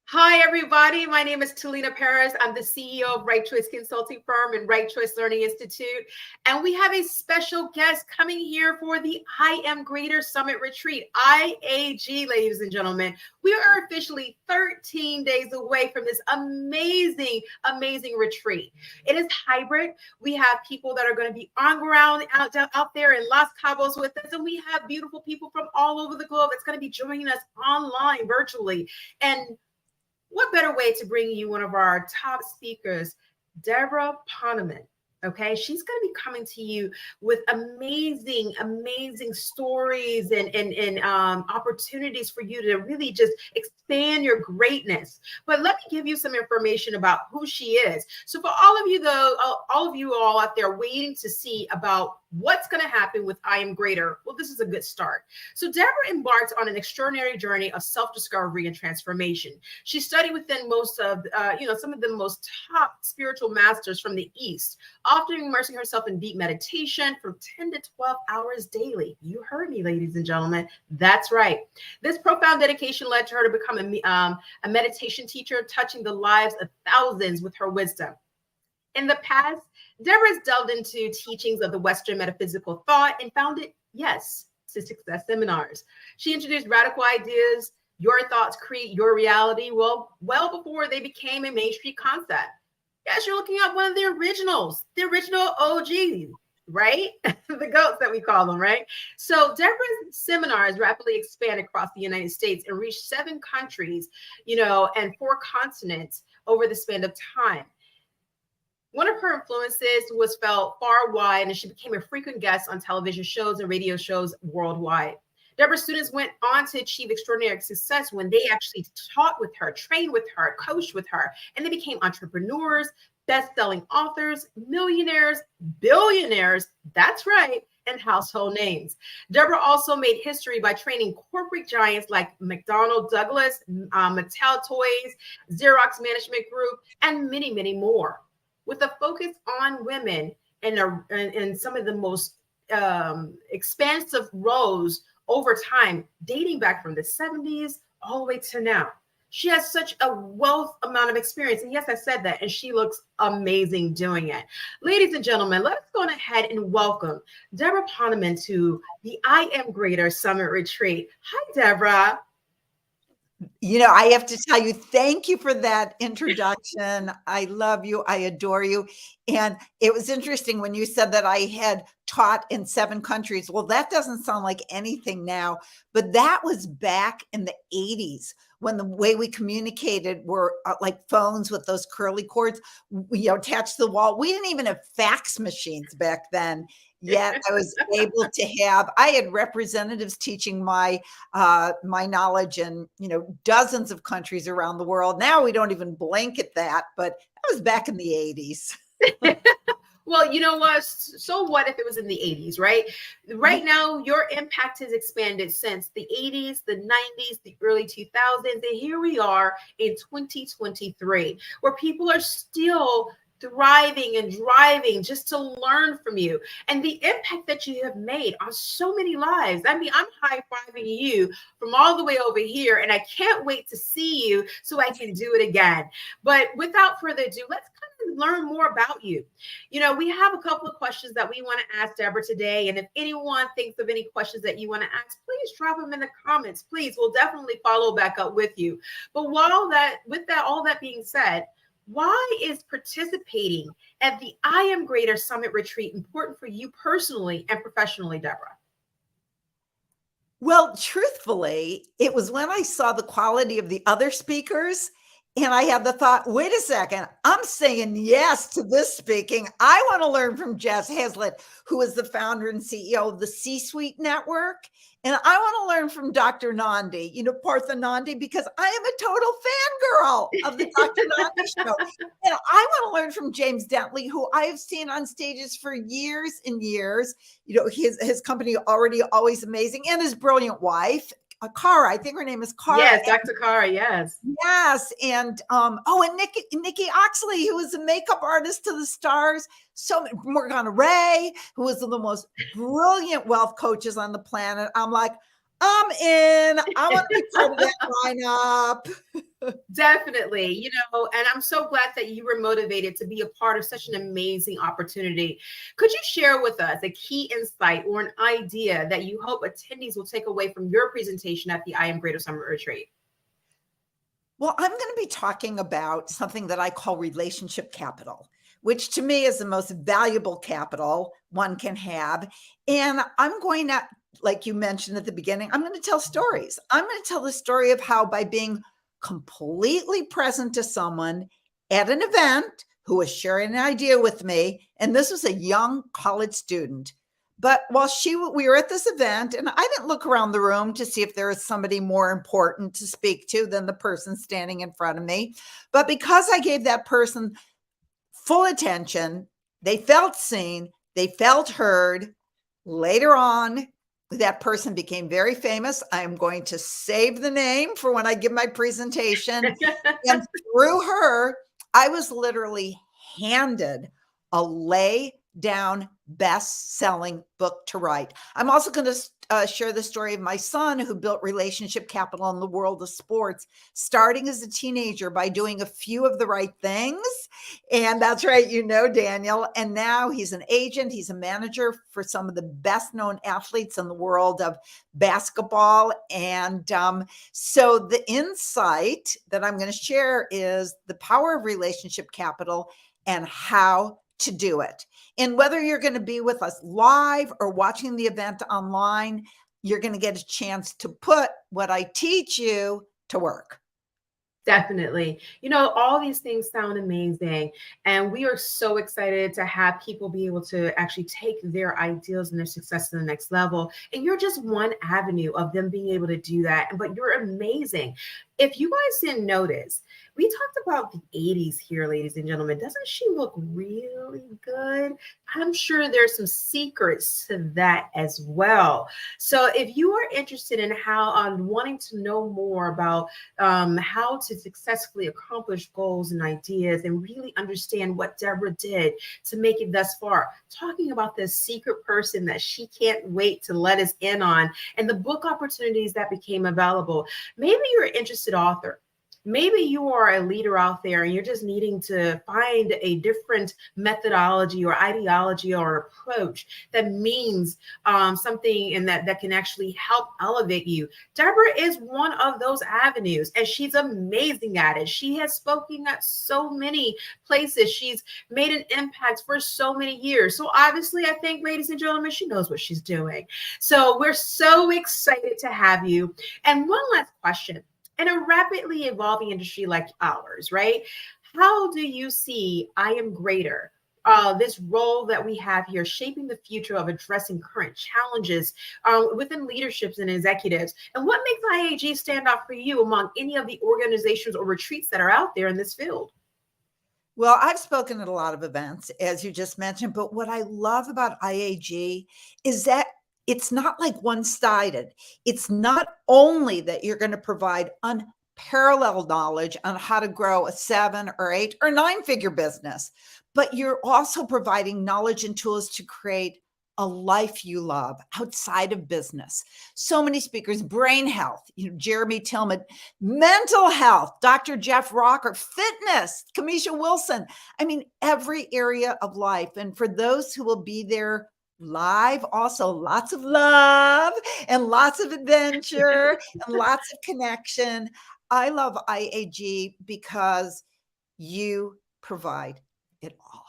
Hi, everybody. My name is Talina Perez. I'm the CEO of Right Choice Consulting Firm and Right Choice Learning Institute. And we have a special guest coming here for the I Am Greater Summit Retreat, IAG, ladies and gentlemen. We are officially 13 days away from this amazing, amazing retreat. It is hybrid. We have people that are going to be on ground out there in Los Cabos with us. And we have beautiful people from all over the globe that's going to be joining us online virtually. And what better way to bring you one of our top speakers, Debra Poneman. Okay, she's going to be coming to you with amazing, amazing stories and opportunities for you to really just expand your greatness. But let me give you some information about who she is. So for all of you, though, all of you all out there waiting to see about what's going to happen with I Am Greater, well, this is a good start. So Debra embarked on an extraordinary journey of self-discovery and transformation. She studied within most of, some of the most top spiritual masters from the East, often immersing herself in deep meditation for 10 to 12 hours daily. You heard me, ladies and gentlemen. That's right. This profound dedication led to her to become a meditation teacher, touching the lives of thousands with her wisdom. In the past, Deborah's delved into teachings of the Western metaphysical thought and founded Yes to Success seminars. She introduced radical ideas, your thoughts create your reality, well before they became a mainstream concept. Yes, you're looking at one of the originals, the original OGs, right? The goats that we call them, right? So Deborah's seminars rapidly expand across the United States and reach 7 countries, and 4 continents over the span of time. One of her influences was felt far wide, and she became a frequent guest on television shows and radio shows worldwide. Deborah's students went on to achieve extraordinary success when they actually taught with her, trained with her, coached with her, and they became entrepreneurs, best-selling authors, millionaires, billionaires, that's right, and household names. Debra also made history by training corporate giants like McDonnell Douglas, Mattel Toys, Xerox Management Group, and many, many more. With a focus on women and some of the most expansive roles over time, dating back from the 70s all the way to now. She has such a wealth amount of experience. And yes, I said that. And she looks amazing doing it. Ladies and gentlemen, let's go ahead and welcome Debra Poneman to the I Am Greater Summit Retreat. Hi, Debra. I have to tell you, thank you for that introduction. I love you. I adore you. And it was interesting when you said that I had taught in 7 countries. Well, that doesn't sound like anything now, but that was back in the 80s when the way we communicated were like phones with those curly cords, attached to the wall. We didn't even have fax machines back then. Yet I was able to I had representatives teaching my knowledge in, dozens of countries around the world. Now we don't even blink at that, but that was back in the 80s. Well, you know what? So what if it was in the 80s, right? Right now, your impact has expanded since the 80s, the 90s, the early 2000s. And here we are in 2023, where people are still thriving and driving just to learn from you and the impact that you have made on so many lives. I mean, I'm high-fiving you from all the way over here, and I can't wait to see you so I can do it again. But without further ado, let's kind of learn more about you. We have a couple of questions that we want to ask Debra today. And if anyone thinks of any questions that you want to ask, please drop them in the comments. Please, we'll definitely follow back up with you. But all that being said, why is participating at the I Am Greater Summit Retreat important for you personally and professionally, Debra? Well, truthfully, it was when I saw the quality of the other speakers and I had the thought, wait a second, I'm saying yes to this speaking. I want to learn from Jess Hazlitt, who is the founder and CEO of the C-Suite Network. And I want to learn from Dr. Nandi, Partha Nandi, because I am a total fangirl of the Dr. Nandi show. And I want to learn from James Dentley, who I have seen on stages for years and years. His company Already Always Amazing, and his brilliant wife, Cara. I think her name is Cara. Yes, Dr. Cara. Yes. Yes. And and Nikki Oxley, who is a makeup artist to the stars. So Morgana Ray, who is one of the most brilliant wealth coaches on the planet. I'm like, I'm in. I want to be part of that lineup. Definitely, and I'm so glad that you were motivated to be a part of such an amazing opportunity. Could you share with us a key insight or an idea that you hope attendees will take away from your presentation at the I Am Greater Summer Retreat? Well, I'm going to be talking about something that I call relationship capital, which to me is the most valuable capital one can have. And I'm going to, like you mentioned at the beginning, I'm going to tell stories. I'm going to tell the story of how by being completely present to someone at an event who was sharing an idea with me, and this was a young college student. But while we were at this event, and I didn't look around the room to see if there was somebody more important to speak to than the person standing in front of me. But because I gave that person full attention, they felt seen, they felt heard. Later on, that person became very famous. I'm going to save the name for when I give my presentation. And through her, I was literally handed a lay down best-selling book to write. I'm also going to share the story of my son who built relationship capital in the world of sports, starting as a teenager by doing a few of the right things. And that's right, Daniel. And now he's an agent. He's a manager for some of the best known athletes in the world of basketball. And so the insight that I'm going to share is the power of relationship capital and how to do it. And whether you're going to be with us live or watching the event online, you're going to get a chance to put what I teach you to work. Definitely. All these things sound amazing. And we are so excited to have people be able to actually take their ideals and their success to the next level. And you're just one avenue of them being able to do that. But you're amazing. If you guys didn't notice, we talked about the 80s here, ladies and gentlemen. Doesn't she look really good? I'm sure there's some secrets to that as well. So if you are interested in wanting to know more about how to successfully accomplish goals and ideas and really understand what Debra did to make it thus far, talking about this secret person that she can't wait to let us in on and the book opportunities that became available. Maybe you're an interested author. Maybe you are a leader out there and you're just needing to find a different methodology or ideology or approach that means something and that can actually help elevate you. Debra is one of those avenues and she's amazing at it. She has spoken at so many places. She's made an impact for so many years. So obviously, I think, ladies and gentlemen, she knows what she's doing. So we're so excited to have you. And one last question. In a rapidly evolving industry like ours, right? How do you see I Am Greater, this role that we have here, shaping the future of addressing current challenges within leaderships and executives? And what makes IAG stand out for you among any of the organizations or retreats that are out there in this field? Well, I've spoken at a lot of events, as you just mentioned, but what I love about IAG is that it's not like one-sided. It's not only that you're going to provide unparalleled knowledge on how to grow a 7 or 8 or 9-figure business, but you're also providing knowledge and tools to create a life you love outside of business. So many speakers, brain health, Jeremy Tillman, mental health, Dr. Jeff Rocker, fitness, Kamisha Wilson. I mean, every area of life. And for those who will be there live, also lots of love and lots of adventure and lots of connection. I love IAG because you provide it all.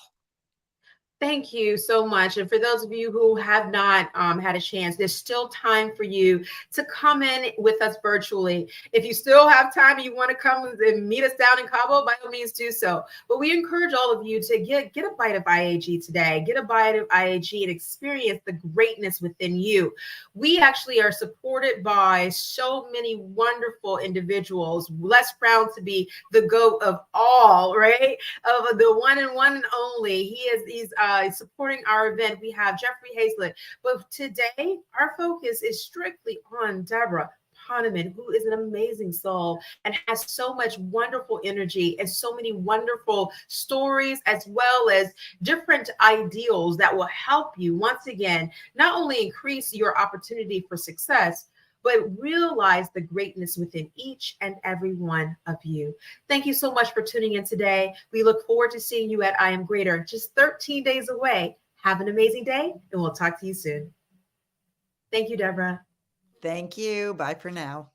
Thank you so much. And for those of you who have not had a chance, there's still time for you to come in with us virtually. If you still have time and you want to come and meet us down in Cabo, by all means do so. But we encourage all of you to get a bite of IAG today. Get a bite of IAG and experience the greatness within you. We actually are supported by so many wonderful individuals. Les Brown to be the GOAT of all, right? Of the one and only. He's supporting our event. We have Jeffrey Hazlett. But today, our focus is strictly on Debra Poneman, who is an amazing soul and has so much wonderful energy and so many wonderful stories, as well as different ideals that will help you, once again, not only increase your opportunity for success, but realize the greatness within each and every one of you. Thank you so much for tuning in today. We look forward to seeing you at I Am Greater, just 13 days away. Have an amazing day, and we'll talk to you soon. Thank you, Debra. Thank you. Bye for now.